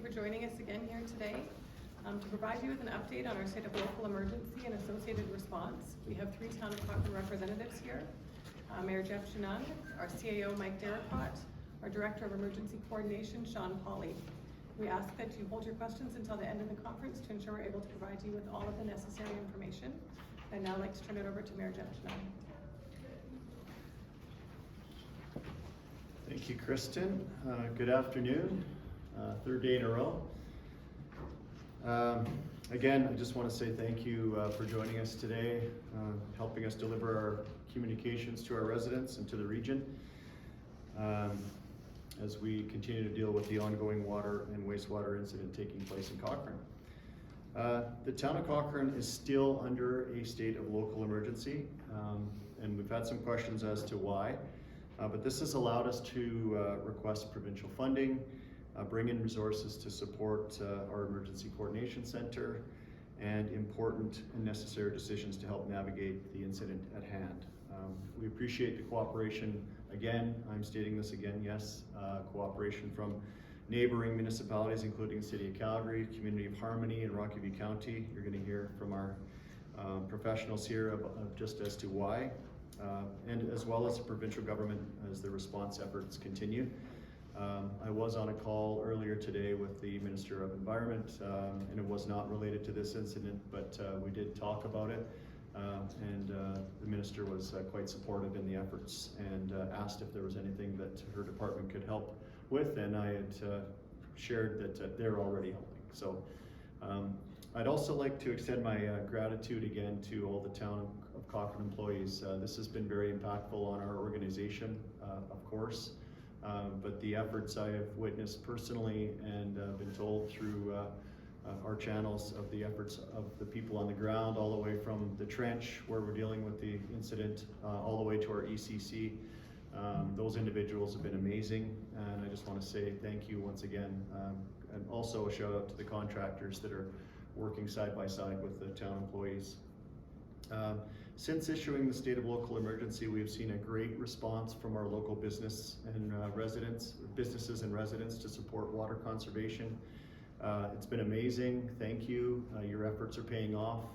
for joining us again here today. To provide you with an update on our state of local emergency and associated response, we have three Town of Cochrane representatives here. Mayor Jeff Chenung, our CAO Mike Derricott, our Director of Emergency Coordination Sean Pauley. We ask that you hold your questions until the end of the conference to ensure we're able to provide you with all of the necessary information. I'd now like to turn it over to Mayor Jeff Chenung. Thank you, Kristen. Good afternoon. Third day in a row. Again, I just want to say thank you for joining us today, helping us deliver our communications to our residents and to the region as we continue to deal with the ongoing water and wastewater incident taking place in Cochrane. The town of Cochrane is still under a state of local emergency, and we've had some questions as to why. But this has allowed us to request provincial funding, bring in resources to support our Emergency Coordination Center, and important and necessary decisions to help navigate the incident at hand. We appreciate the cooperation, again, I'm stating this again, yes, cooperation from neighboring municipalities, including the City of Calgary, Community of Harmony, and Rocky View County. You're going to hear from our professionals here just as to why. And as well as the provincial government as the response efforts continue. I was on a call earlier today with the Minister of Environment, and it was not related to this incident, but we did talk about it, and the Minister was quite supportive in the efforts and asked if there was anything that her department could help with, and I had shared that they're already helping. So I'd also like to extend my gratitude again to all the Town of Cochrane employees. This has been very impactful on our organization, of course, but the efforts I have witnessed personally and been told through our channels of the efforts of the people on the ground, all the way from the trench where we're dealing with the incident, all the way to our ECC. Those individuals have been amazing, and I just want to say thank you once again, and also a shout out to the contractors that are working side by side with the town employees. Since issuing the state of local emergency, we have seen a great response from our local businesses and residents to support water conservation. It's been amazing. Thank you. Your efforts are paying off.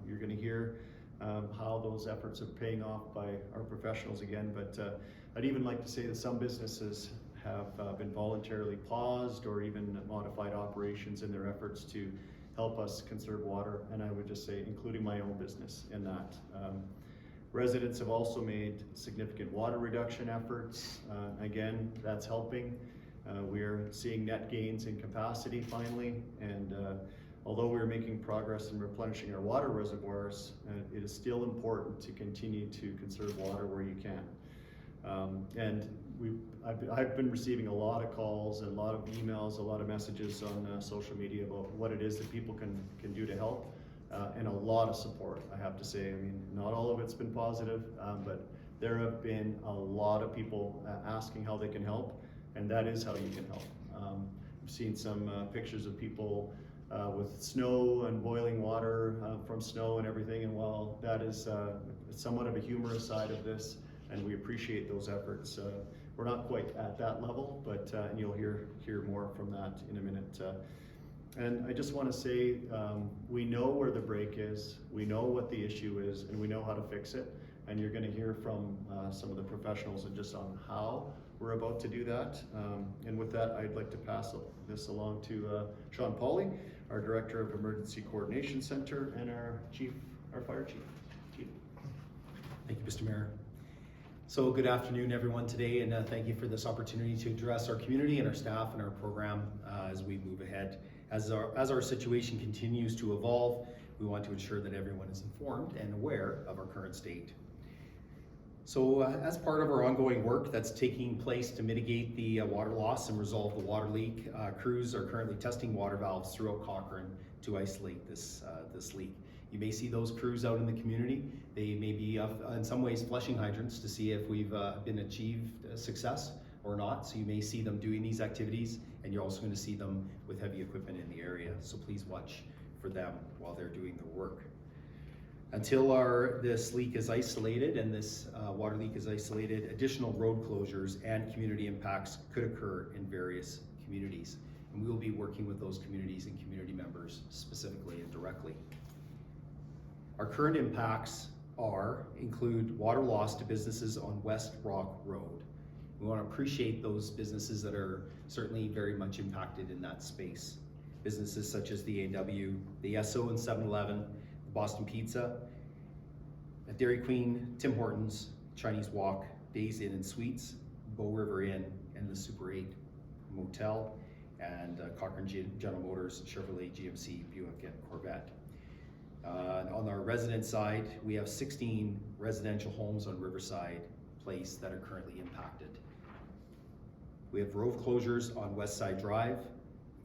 You're going to hear how those efforts are paying off by our professionals again, but I'd even like to say that some businesses have been voluntarily paused or even modified operations in their efforts to help us conserve water, and I would just say including my own business in that. Residents have also made significant water reduction efforts. Again, that's helping. We're seeing net gains in capacity finally, and although we're making progress in replenishing our water reservoirs, it is still important to continue to conserve water where you can. And I've been receiving a lot of calls and a lot of emails, a lot of messages on social media about what it is that people can do to help, and a lot of support, I have to say. I mean, not all of it's been positive, but there have been a lot of people asking how they can help, and that is how you can help. I've seen some pictures of people with snow and boiling water from snow and everything, and while that is somewhat of a humorous side of this, and we appreciate those efforts. We're not quite at that level, but and you'll hear more from that in a minute. And I just want to say, we know where the break is, we know what the issue is, and we know how to fix it. And you're going to hear from some of the professionals and just on how we're about to do that. And with that, I'd like to pass this along to Sean Pauley, our Director of Emergency Coordination Center, and our Fire Chief. Thank you, Mr. Mayor. So good afternoon, everyone, today, and thank you for this opportunity to address our community and our staff and our program as we move ahead. As our situation continues to evolve, we want to ensure that everyone is informed and aware of our current state. So as part of our ongoing work that's taking place to mitigate the water loss and resolve the water leak, crews are currently testing water valves throughout Cochrane to isolate this leak. You may see those crews out in the community. They may be in some ways flushing hydrants to see if we've been achieved success or not. So you may see them doing these activities, and you're also going to see them with heavy equipment in the area. So please watch for them while they're doing their work. Until this leak is isolated and this water leak is isolated, additional road closures and community impacts could occur in various communities. and we will be working with those communities and community members specifically and directly. Our current impacts include water loss to businesses on West Rock Road. We want to appreciate those businesses that are certainly very much impacted in that space. Businesses such as the AW, the Esso and 7-Eleven, Boston Pizza, Dairy Queen, Tim Hortons, Chinese Walk, Days Inn and Suites, Bow River Inn, and the Super 8 Motel, and Cochrane General Motors, Chevrolet, GMC, Buick, and Corvette. On our resident side, we have 16 residential homes on Riverside Place that are currently impacted. We have road closures on West Side Drive,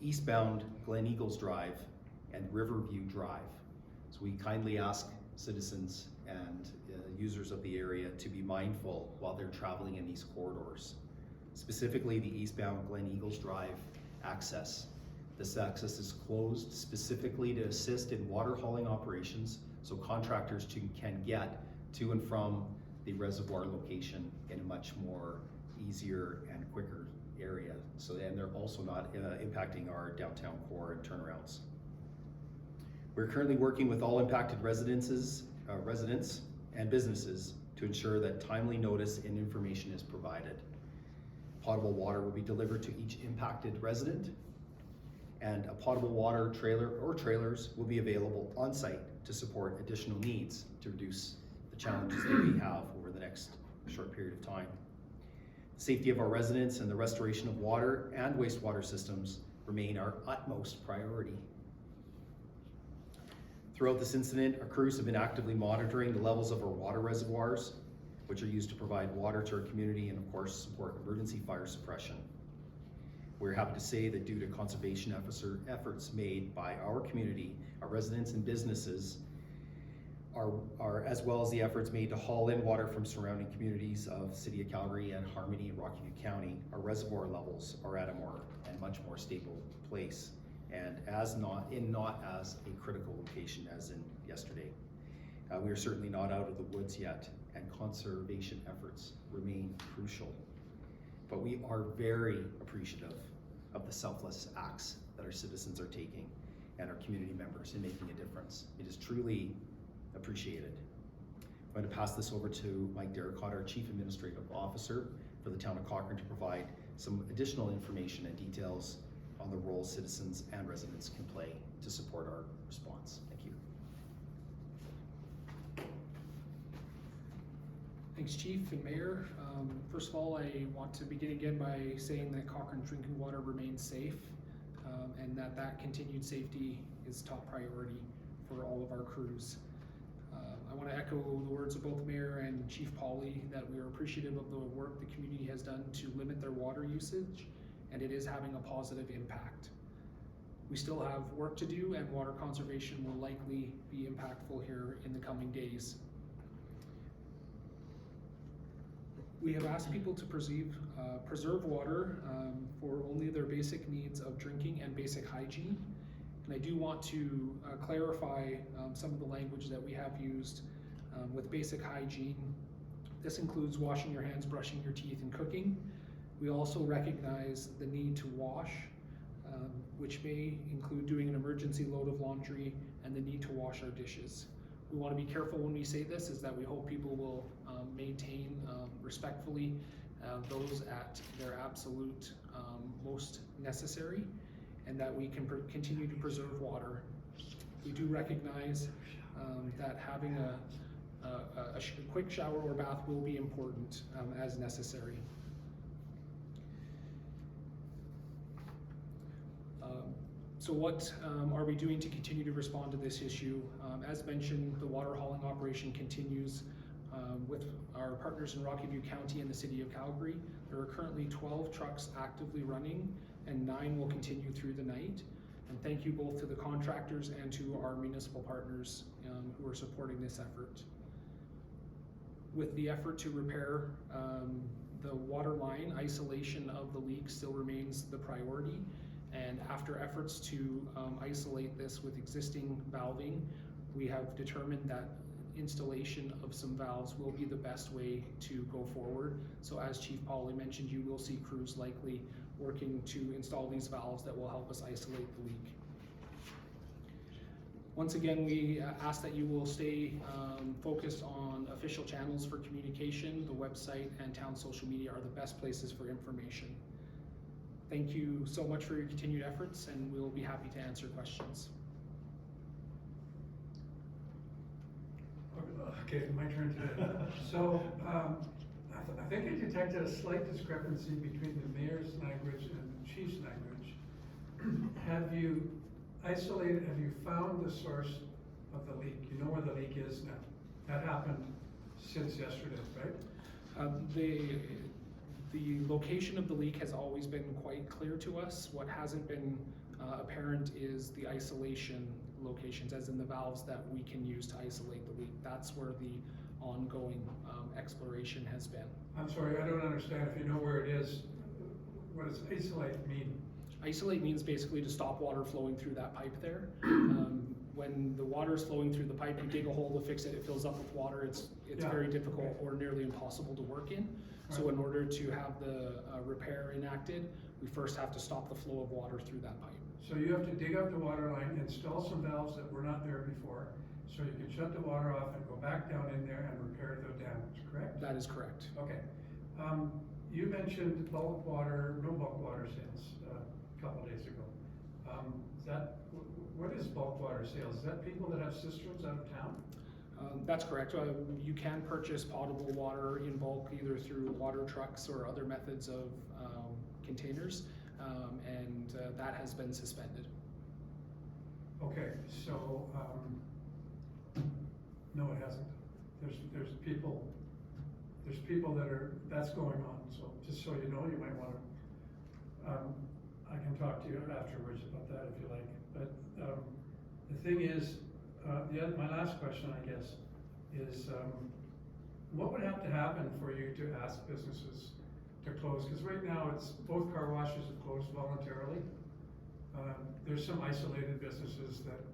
eastbound Glen Eagles Drive, and Riverview Drive. So we kindly ask citizens and users of the area to be mindful while they're traveling in these corridors. Specifically the eastbound Glen Eagles Drive access. This access is closed specifically to assist in water hauling operations so contractors can get to and from the reservoir location in a much more easier and quicker area. So, and they're also not impacting our downtown core and turnarounds. We're currently working with all impacted residents and businesses to ensure that timely notice and information is provided. Potable water will be delivered to each impacted resident, and a potable water trailer or trailers will be available on site to support additional needs to reduce the challenges that we have over the next short period of time. The safety of our residents and the restoration of water and wastewater systems remain our utmost priority. Throughout this incident, our crews have been actively monitoring the levels of our water reservoirs, which are used to provide water to our community and of course support emergency fire suppression. We're happy to say that due to conservation efforts made by our community, our residents and businesses, as well as the efforts made to haul in water from surrounding communities of City of Calgary and Harmony and Rockview County, our reservoir levels are at a much more stable place, and not as a critical location as in yesterday. We are certainly not out of the woods yet, and conservation efforts remain crucial. But we are very appreciative of the selfless acts that our citizens are taking and our community members in making a difference. It is truly appreciated. I'm going to pass this over to Mike Derricott, our Chief Administrative Officer for the Town of Cochrane, to provide some additional information and details on the role citizens and residents can play to support our response. Thank you. Thanks, Chief and Mayor. First of all, I want to begin again by saying that Cochrane drinking water remains safe, and that continued safety is top priority for all of our crews. I want to echo the words of both Mayor and Chief Pauley that we are appreciative of the work the community has done to limit their water usage, and it is having a positive impact. We still have work to do, and water conservation will likely be impactful here in the coming days. We have asked people to preserve water for only their basic needs of drinking and basic hygiene. And I do want to clarify some of the language that we have used with basic hygiene. This includes washing your hands, brushing your teeth, and cooking. We also recognize the need to wash, which may include doing an emergency load of laundry and the need to wash our dishes. We want to be careful when we say this, is that we hope people will maintain respectfully those at their absolute most necessary, and that we can continue to preserve water. We do recognize that having a quick shower or bath will be important as necessary. So what are we doing to continue to respond to this issue? As mentioned, the water hauling operation continues with our partners in Rockview County and the City of Calgary. There are currently 12 trucks actively running, and 9 will continue through the night. And thank you both to the contractors and to our municipal partners who are supporting this effort. With the effort to repair the water line, isolation of the leak still remains the priority. And after efforts to isolate this with existing valving, we have determined that installation of some valves will be the best way to go forward. So as Chief Pauley mentioned, you will see crews likely working to install these valves that will help us isolate the leak. Once again, we ask that you will stay focused on official channels for communication. The website and town social media are the best places for information. Thank you so much for your continued efforts, and we'll be happy to answer questions. Okay, my turn today. So, I think I detected a slight discrepancy between the mayor's language and the chief's language. Have you found the source of the leak? You know where the leak is now? That happened since yesterday, right? The location of the leak has always been quite clear to us. What hasn't been apparent is the isolation locations, as in the valves that we can use to isolate the leak. That's where the ongoing exploration has been. I'm sorry, I don't understand. If you know where it is, what does isolate mean? Isolate means basically to stop water flowing through that pipe there. When the water is flowing through the pipe, you dig a hole to fix it, it fills up with water. It's very difficult or nearly impossible to work in. So in order to have the repair enacted, we first have to stop the flow of water through that pipe. So you have to dig up the water line, install some valves that were not there before, so you can shut the water off and go back down in there and repair the damage, correct? That is correct. Okay. You mentioned bulk water, no bulk water sales a couple days ago. What is bulk water sales? Is that people that have cisterns out of town? That's correct. You can purchase potable water in bulk either through water trucks or other methods of containers, and that has been suspended. Okay, so no, it hasn't. There's people that's going on. So just so you know, you might want to. I can talk to you afterwards about that if you like. But the thing is, my last question, I guess, is what would have to happen for you to ask businesses to close? Because right now, both car washes have closed voluntarily. There's some isolated businesses that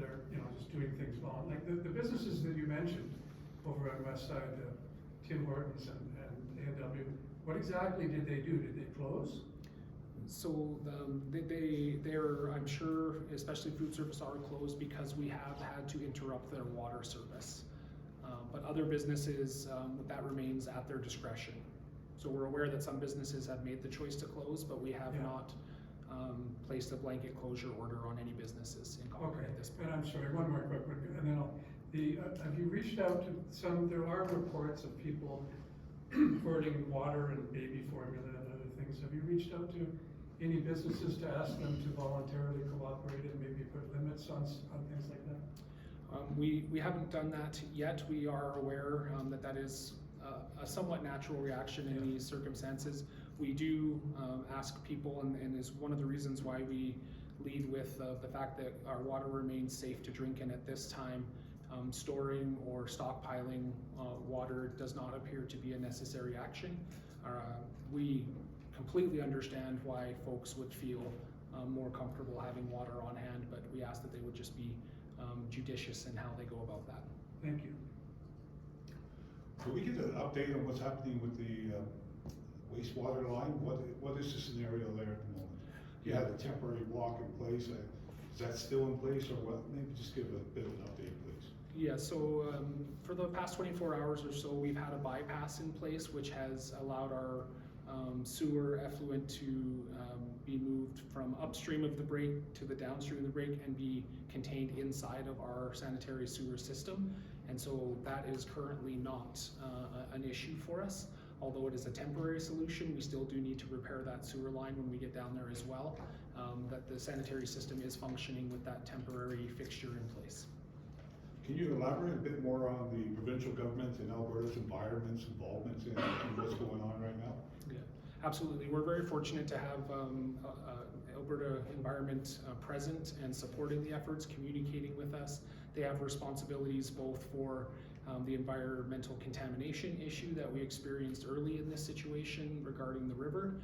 are just doing things wrong. Like the businesses that you mentioned over on West Side, Tim Hortons and A&W. What exactly did they do? Did they close? So they're, I'm sure, especially food service, are closed because we have had to interrupt their water service. But other businesses, that remains at their discretion. So we're aware that some businesses have made the choice to close, but we have not placed a blanket closure order on any businesses in Cochrane at this point. And I'm sorry, one more quick one, and then have you reached out to some? There are reports of people hoarding water and baby formula and other things. Have you reached out to any businesses to ask them to voluntarily cooperate and maybe put limits on things like that? We haven't done that yet. We are aware that is a somewhat natural reaction in these circumstances. We do ask people, and is one of the reasons why we lead with the fact that our water remains safe to drink, and at this time storing or stockpiling water does not appear to be a necessary action. We completely understand why folks would feel more comfortable having water on hand, but we ask that they would just be judicious in how they go about that. Thank you. Can we get an update on what's happening with the wastewater line? What is the scenario there at the moment? You had a temporary block in place. Is that still in place, or what? Maybe just give a bit of an update, please. Yeah, so for the past 24 hours or so, we've had a bypass in place, which has allowed our sewer effluent to be moved from upstream of the break to the downstream of the break and be contained inside of our sanitary sewer system. And so that is currently not an issue for us. Although it is a temporary solution, we still do need to repair that sewer line when we get down there as well. That the sanitary system is functioning with that temporary fixture in place. Can you elaborate a bit more on the provincial government and Alberta's environment's involvement in what's going on right now? Yeah, absolutely. We're very fortunate to have Alberta Environment present and supporting the efforts, communicating with us. They have responsibilities both for the environmental contamination issue that we experienced early in this situation regarding the river,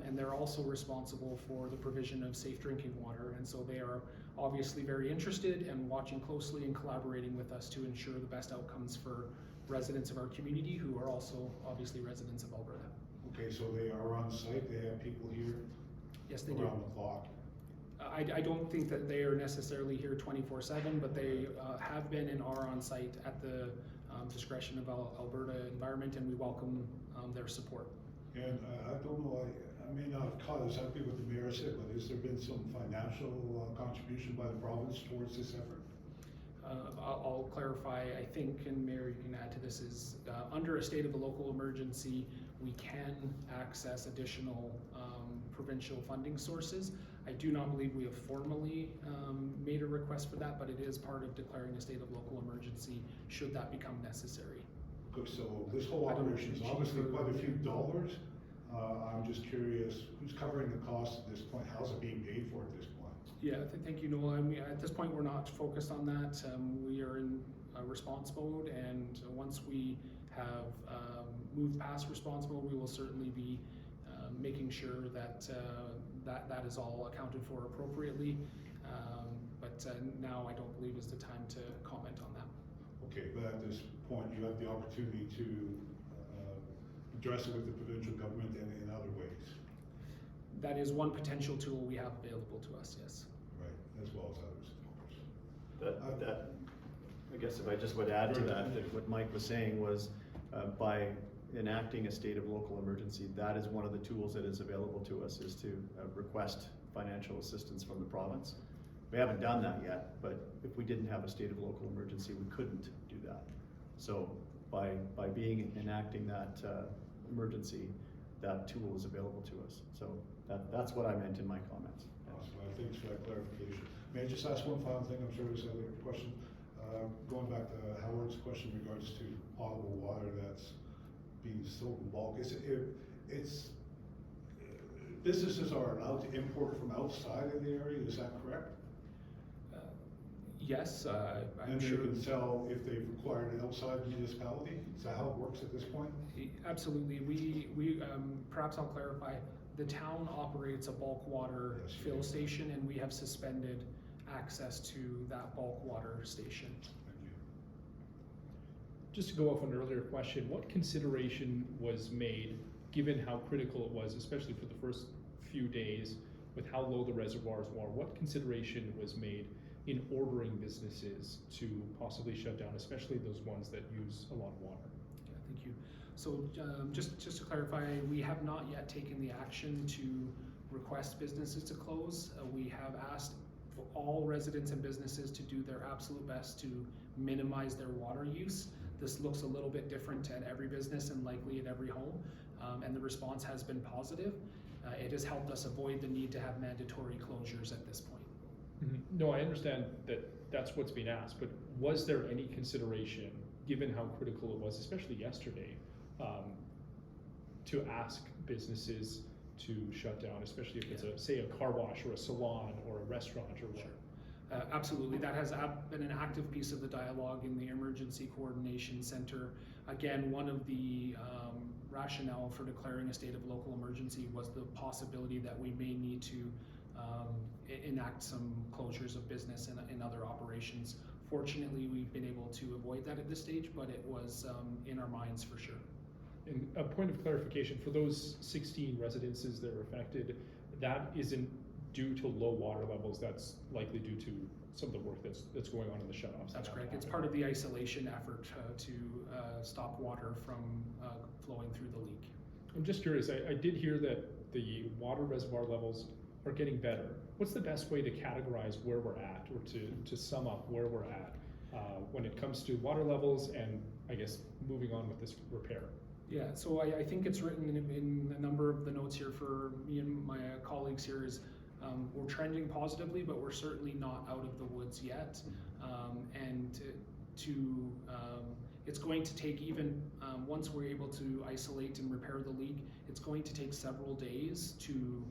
and they're also responsible for the provision of safe drinking water. And so they are obviously very interested and watching closely and collaborating with us to ensure the best outcomes for residents of our community who are also obviously residents of Alberta. Okay, so they are on site, they have people here Yes, they do. around the clock? I don't think that they are necessarily here 24/7, but they have been and are on site at the discretion of Alberta Environment, and we welcome their support. And I don't know, I may not have caught exactly what the mayor said, but has there been some financial contribution by the province towards this effort? I'll clarify, I think, and Mayor, you can add to this, is under a state of a local emergency, we can access additional provincial funding sources. I do not believe we have formally made a request for that, but it is part of declaring a state of local emergency should that become necessary. Okay, so this whole I don't know, operation is Chief, obviously or- quite a few dollars. I'm just curious, who's covering the cost at this point? How's it being paid for at this point? Yeah, thank you, Noel. I mean, at this point, we're not focused on that. We are in response mode, and once we have moved past response mode, we will certainly be making sure that that is all accounted for appropriately. But now I don't believe is the time to comment on that. Okay, but at this point, you have the opportunity to address it with the provincial government and in other ways, That is one potential tool we have available to us, yes. right, as well as others, of course. That, I guess if I just would add to that what Mike was saying was, by enacting a state of local emergency, that is one of the tools that is available to us, is to request financial assistance from the province. We haven't done that yet, but if we didn't have a state of local emergency, we couldn't do that. So by enacting that emergency, that tool is available to us. So that's what I meant in my comments. Awesome, thanks for that clarification. May I just ask one final thing? I'm sure there's another question. Going back to Howard's question in regards to potable water that's being sold in bulk, businesses are allowed to import from outside of the area, is that correct? Yes, I'm And they sure. can sell if they've acquired an outside municipality? Is that how it works at this point? Absolutely. We perhaps I'll clarify. The town operates a bulk water Yes, you fill do. station, and we have suspended access to that bulk water station. Thank you. Just to go off an earlier question, what consideration was made, given how critical it was, especially for the first few days, with how low the reservoirs were, what consideration was made in ordering businesses to possibly shut down, especially those ones that use a lot of water? Yeah, thank you. So just to clarify, we have not yet taken the action to request businesses to close. We have asked for all residents and businesses to do their absolute best to minimize their water use. This looks a little bit different at every business and likely at every home, and the response has been positive. It has helped us avoid the need to have mandatory closures at this point. No, I understand that that's what's being asked, but was there any consideration, given how critical it was, especially yesterday, to ask businesses to shut down, especially if it's say a car wash or a salon or a restaurant or what? Sure. Absolutely, that has been an active piece of the dialogue in the Emergency Coordination Center. Again, one of the rationale for declaring a state of local emergency was the possibility that we may need to enact some closures of business and other operations. Fortunately, we've been able to avoid that at this stage, but it was in our minds for sure. And a point of clarification, for those 16 residences that are affected, that isn't due to low water levels, that's likely due to some of the work that's going on in the shutoffs. That's correct. It's part of the isolation effort to stop water from flowing through the leak. I'm just curious, I did hear that the water reservoir levels are getting better. What's the best way to categorize where we're at, or to sum up where we're at when it comes to water levels and, I guess, moving on with this repair? Yeah, so I think it's written in a number of the notes here for me and my colleagues here is we're trending positively, but we're certainly not out of the woods yet. It's going to take even, once we're able to isolate and repair the leak, it's going to take several days to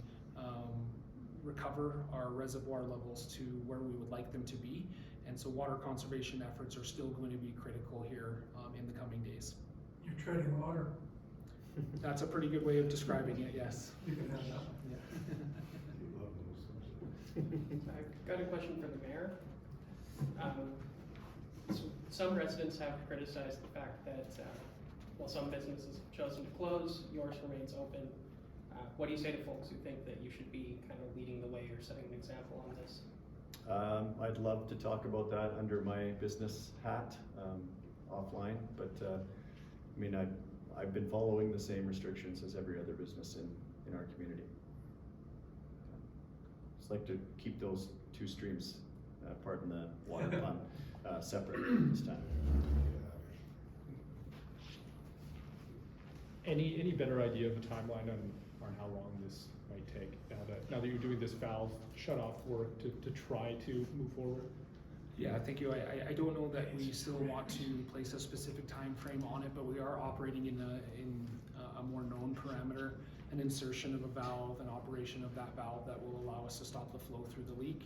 recover our reservoir levels to where we would like them to be. And so water conservation efforts are still going to be critical here in the coming days. You're treading water. That's a pretty good way of describing it, yes. You can have that. You love those things. I've got a question for the mayor. So some residents have criticized the fact that while some businesses have chosen to close, yours remains open. What do you say to folks who think that you should be kind of leading the way or setting an example on this? I'd love to talk about that under my business hat, offline, but, I mean, I've been following the same restrictions as every other business in our community. Just like to keep those two streams, pardon the water pun, separate this time. Any better idea of a timeline on how long this might take now that you're doing this valve shut-off work to try to move forward? Yeah, thank you. I don't know that we still want to place a specific time frame on it, but we are operating in a more known parameter, an insertion of a valve, an operation of that valve that will allow us to stop the flow through the leak.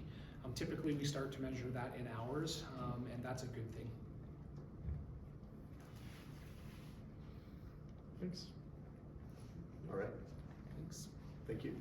Typically, we start to measure that in hours, and that's a good thing. Thanks. All right, Thanks. thank you.